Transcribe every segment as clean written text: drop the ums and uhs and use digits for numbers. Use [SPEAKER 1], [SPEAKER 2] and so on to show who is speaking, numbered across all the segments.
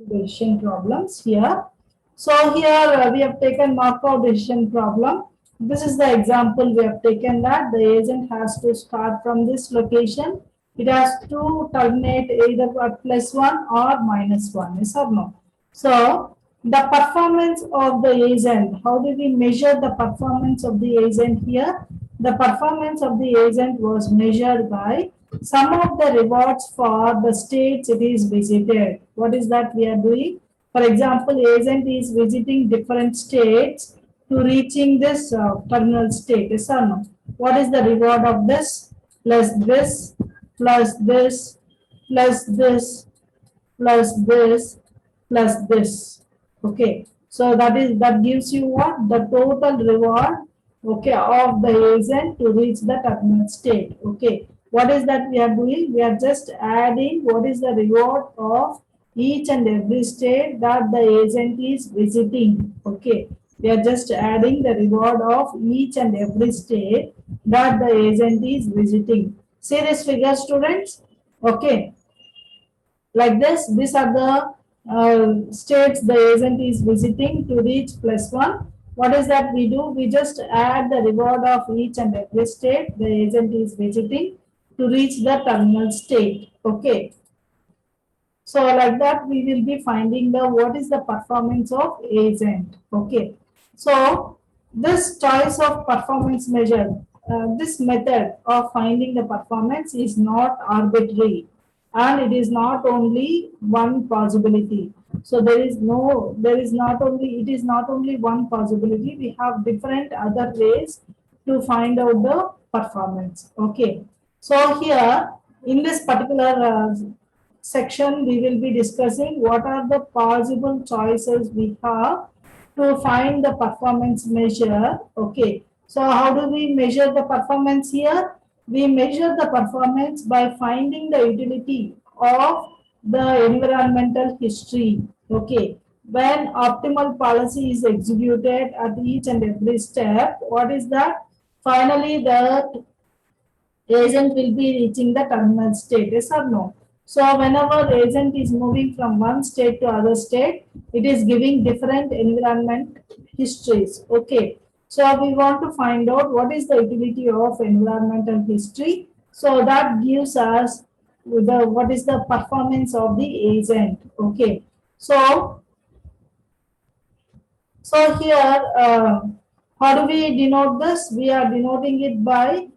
[SPEAKER 1] decision problems here. So here we have taken Markov decision problem. This is the example we have taken that the agent has to start from this location. It has to terminate either at +1 or -1, yes or no? So the performance of the agent, how do we measure the performance of the agent here? The performance of the agent was measured by some of the rewards for the states it is visited. What is that we are doing? For example, agent is visiting different states to reaching this terminal state. Yes or no? What is the reward of this? Plus this, plus this, plus this, plus this, plus this. Okay. So that gives you what? The total reward, okay, of the agent to reach the terminal state. Okay. What is that we are doing? We are just adding what is the reward of each and every state that the agent is visiting. Okay. We are just adding the reward of each and every state that the agent is visiting. See this figure, students? Okay. Like this, these are the states the agent is visiting to reach +1. What is that we do? We just add the reward of each and every state the agent is visiting to reach the terminal state. Okay. So like that we will be finding the what is the performance of agent. Okay. So this choice of performance measure, this method of finding the performance is not arbitrary, and it is not only one possibility. So there is not only, it is not only one possibility. We have different other ways to find out the performance. Okay. So here in this particular section, we will be discussing what are the possible choices we have to find the performance measure. Okay. So how do we measure the performance here? We measure the performance by finding the utility of the environmental history. Okay. When optimal policy is executed at each and every step, what is that? Finally, the agent will be reaching the terminal state, yes or no? So whenever agent is moving from one state to other state, it is giving different environment histories. Okay. So we want to find out what is the utility of environmental history. So that gives us the what is the performance of the agent. Okay. So here, how do we denote this? We are denoting it by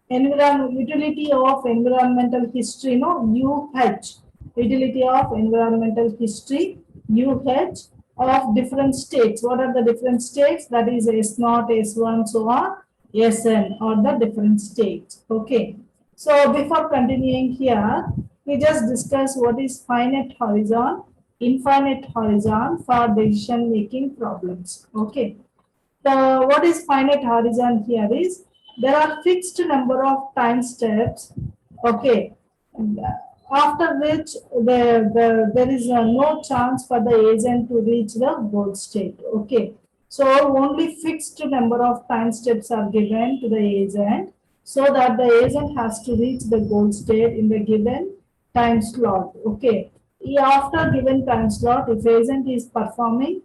[SPEAKER 1] utility of environmental history, no, UH, utility of environmental history, UH of different states. What are the different states? That is S0, S1, so on, SN, or the different states. Okay. So before continuing here, we just discuss what is finite horizon, infinite horizon for decision making problems. Okay. What is finite horizon here is there are fixed number of time steps. Okay. After which there is no chance for the agent to reach the goal state. Okay. So only fixed number of time steps are given to the agent so that the agent has to reach the goal state in the given time slot. Okay. After given time slot, if agent is performing,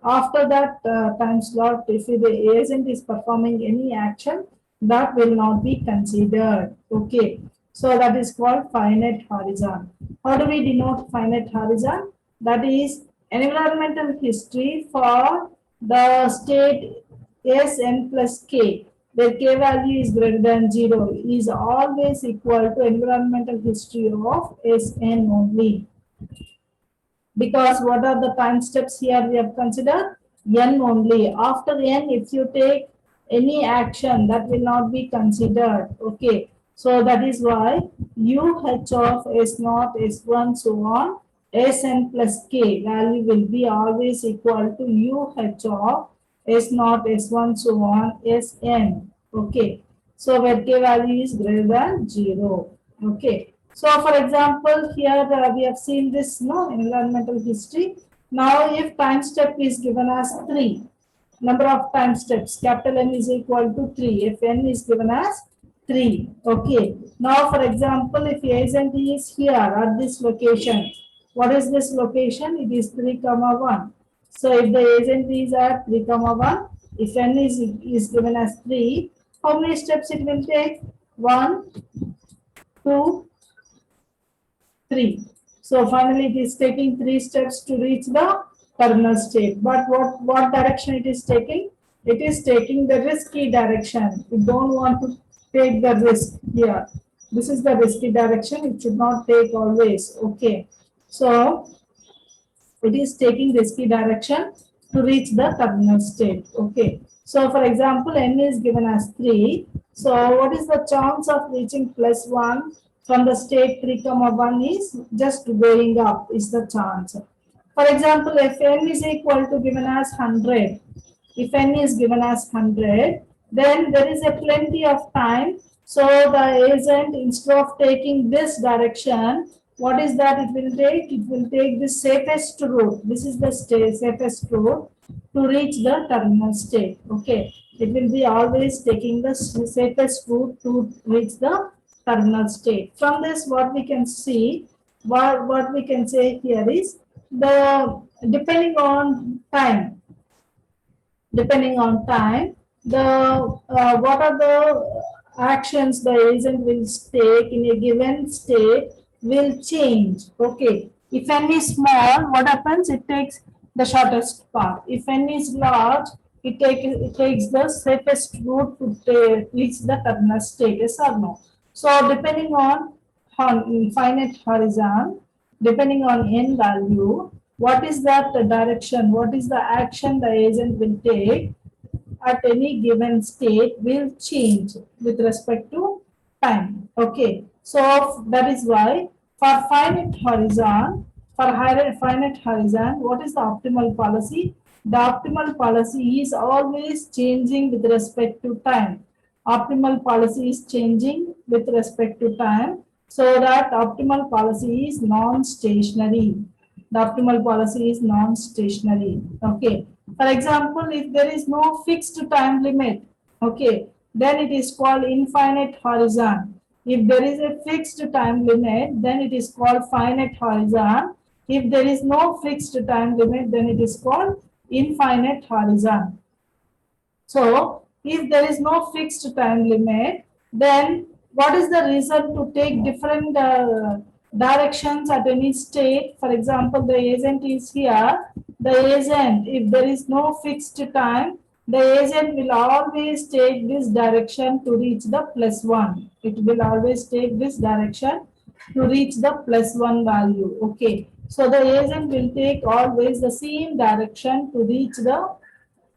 [SPEAKER 1] after that time slot, if the agent is performing any action, that will not be considered. Okay. So that is called finite horizon. How do we denote finite horizon? That is environmental history for the state Sn plus k, where k value is greater than 0, is always equal to environmental history of Sn only. Because what are the time steps here we have considered? N only. After N, if you take any action, that will not be considered. Okay. So that is why UH of S0, S1, so on, Sn plus K value will be always equal to UH of S0, S1, so on, Sn. Okay. So where K value is greater than 0. Okay. So for example, here we have seen this environmental history. Now if time step is given as 3, number of time steps, capital N is equal to 3, if N is given as 3. Okay. Now for example, if agent is here at this location, What is this location? It is 3, 1. So if the agent is at 3, 1, if n is given as 3, how many steps it will take? 1, 2, 3. So finally it is taking 3 steps to reach the terminal state. But what direction it is taking? It is taking the risky direction. You don't want to take the risk here. This is the risky direction. It should not take always. Okay. So it is taking risky direction to reach the terminal state. Okay. So for example, n is given as 3. So what is the chance of reaching +1 from the state 3, 1 is just going up is the chance. For example, if n is equal to given as 100, if n is given as 100, then there is a plenty of time. So the agent, instead of taking this direction, what is that it will take? It will take the safest route. This is the safest route to reach the terminal state. Okay. It will be always taking the safest route to reach the terminal state. From this, what we can see, what we can say here is the depending on time, what are the actions the agent will take in a given state will change. Okay. If n is small, what happens? It takes the shortest path. If n is large, it takes the safest route to reach the terminal state. Yes or no? So depending on finite horizon, depending on n value, what is that direction? What is the action the agent will take at any given state will change with respect to time. Okay. So that is why for finite horizon, what is the optimal policy? The optimal policy is always changing with respect to time. Optimal policy is changing with respect to time. So that optimal policy is non-stationary. The optimal policy is non-stationary. Okay. For example, if there is no fixed time limit, okay, then it is called infinite horizon. If there is a fixed time limit, then it is called finite horizon. If there is no fixed time limit, then it is called infinite horizon. So, if there is no fixed time limit, then what is the reason to take different directions at any state? For example, the agent is here. The agent, if there is no fixed time, the agent will always take this direction to reach the +1. It will always take this direction to reach the +1 value. Okay. So the agent will take always the same direction to reach the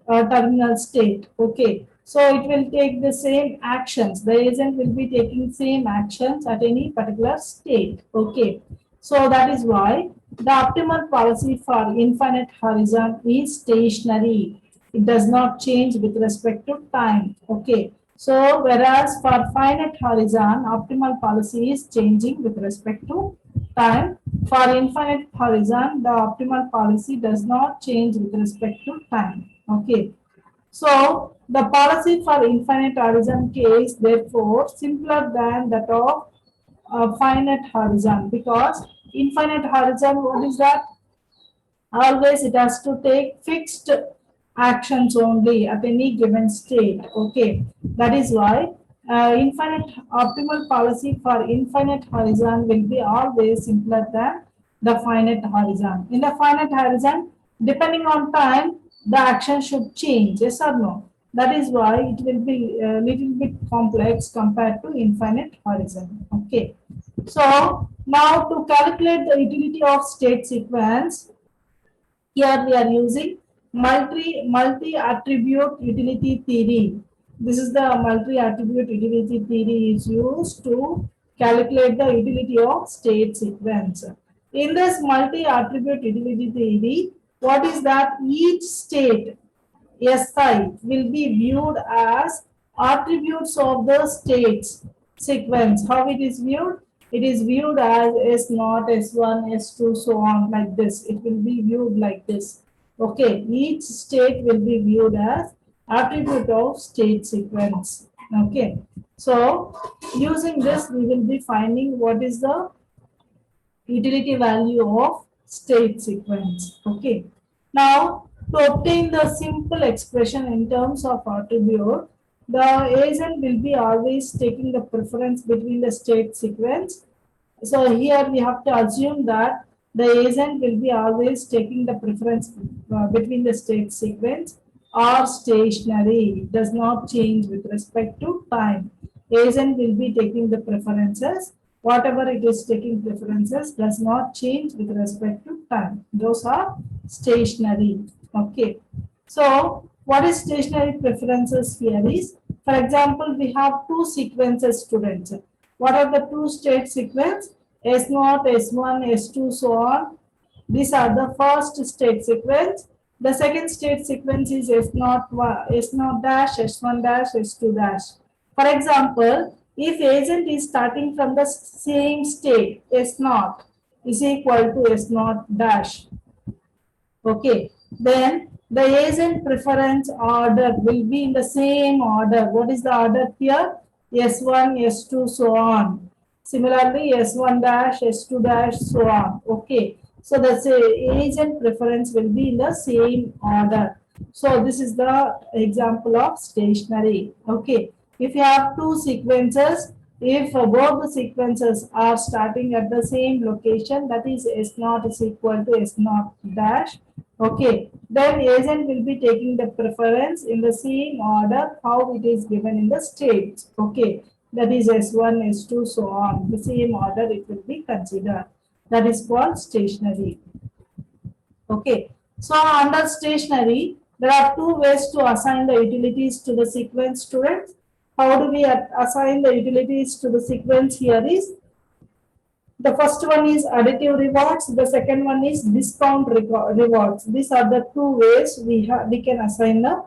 [SPEAKER 1] terminal state. Okay. So it will take the same actions. The agent will be taking same actions at any particular state. Okay. So that is why the optimal policy for infinite horizon is stationary. It does not change with respect to time. Okay. So whereas for finite horizon, optimal policy is changing with respect to time. For infinite horizon, the optimal policy does not change with respect to time. Okay. So the policy for infinite horizon case therefore simpler than that of finite horizon, because infinite horizon, what is that? Always it has to take fixed actions only at any given state. Okay, that is why infinite optimal policy for infinite horizon will be always simpler than the finite horizon. In the finite horizon, depending on time, the action should change. Yes or no? That is why it will be a little bit complex compared to infinite horizon. Okay. So now to calculate the utility of state sequence, here we are using multi-attribute utility theory. This is the multi-attribute utility theory is used to calculate the utility of state sequence. In this multi-attribute utility theory, what is that? Each state Si will be viewed as attributes of the states sequence. How it is viewed? It is viewed as S0, S1, S2, so on, like this. It will be viewed like this. Okay, each state will be viewed as attribute of state sequence. Okay, so using this, we will be finding what is the utility value of state sequence. Okay. Now, to obtain the simple expression in terms of attribute, the agent will be always taking the preference between the state sequence. So here we have to assume that the agent will be always taking the preference between the state sequence or stationary. It does not change with respect to time. Agent will be taking the preferences. Whatever it is taking preferences does not change with respect to time. Those are stationary. Okay. So what is stationary preferences here is, for example, we have two sequences, students. What are the two state sequence? S0, S1, S2, so on. These are the first state sequence. The second state sequence is S0, S0 dash, S1 dash, S2 dash. For example, if agent is starting from the same state, S0 is equal to S0 dash. Okay, then the agent preference order will be in the same order. What is the order here? S1, S2, so on. Similarly, S1 dash, S2 dash, so on. Okay, so the agent preference will be in the same order. So this is the example of stationary. Okay, if you have two sequences, if both the sequences are starting at the same location, that is S0 is equal to S0 dash. Okay, then agent will be taking the preference in the same order how it is given in the states. Okay, that is S1, S2, so on. The same order it will be considered. That is called stationary. Okay, so under stationary, there are two ways to assign the utilities to the sequence, students. How do we assign the utilities to the sequence here is, the first one is additive rewards, the second one is discount rewards. These are the two ways we can assign the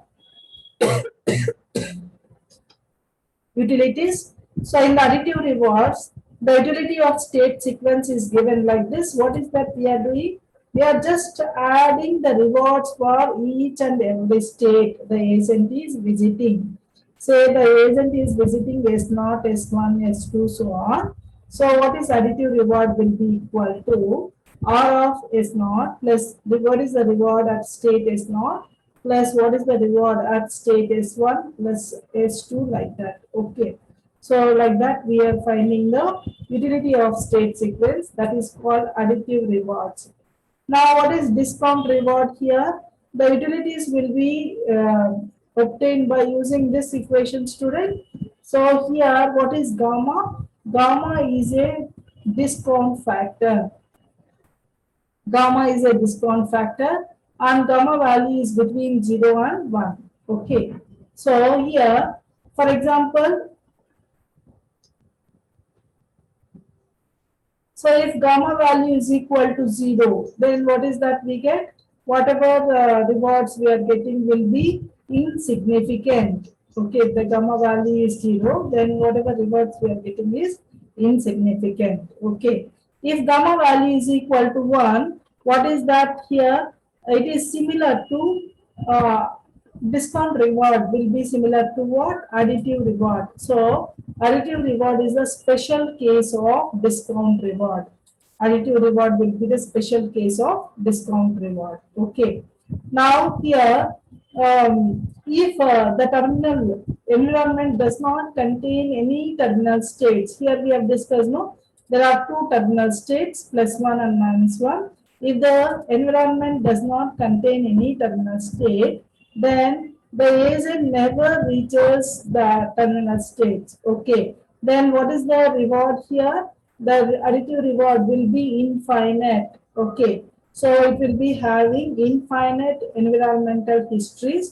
[SPEAKER 1] utilities. So in the additive rewards, the utility of state sequence is given like this. What is that we are doing? We are just adding the rewards for each and every state the agent is visiting. Say the agent is visiting S0, S1, S2, so on. So what is additive reward will be equal to R of S0 plus what is the reward at state S0 plus what is the reward at state S1 plus S2, like that. Okay. So like that we are finding the utility of state sequence, that is called additive rewards. Now what is discount reward here? The utilities will be obtained by using this equation, student. So here what is gamma? Gamma is a discount factor. Gamma is a discount factor and gamma value is between 0 and 1. Okay. So here, for example, so if gamma value is equal to 0, then what is that we get? Whatever rewards we are getting will be insignificant. Okay, if the gamma value is 0, then whatever rewards we are getting is insignificant. Okay. If gamma value is equal to 1, what is that here? It is similar to discount reward will be similar to what? Additive reward. So additive reward is a special case of discount reward. Additive reward will be the special case of discount reward. Okay. Now here, if the terminal environment does not contain any terminal states, here we have discussed, no, there are two terminal states, +1 and -1. If the environment does not contain any terminal state, then the agent never reaches the terminal states. Okay. Then what is the reward here? The additive reward will be infinite. Okay. So it will be having infinite environmental histories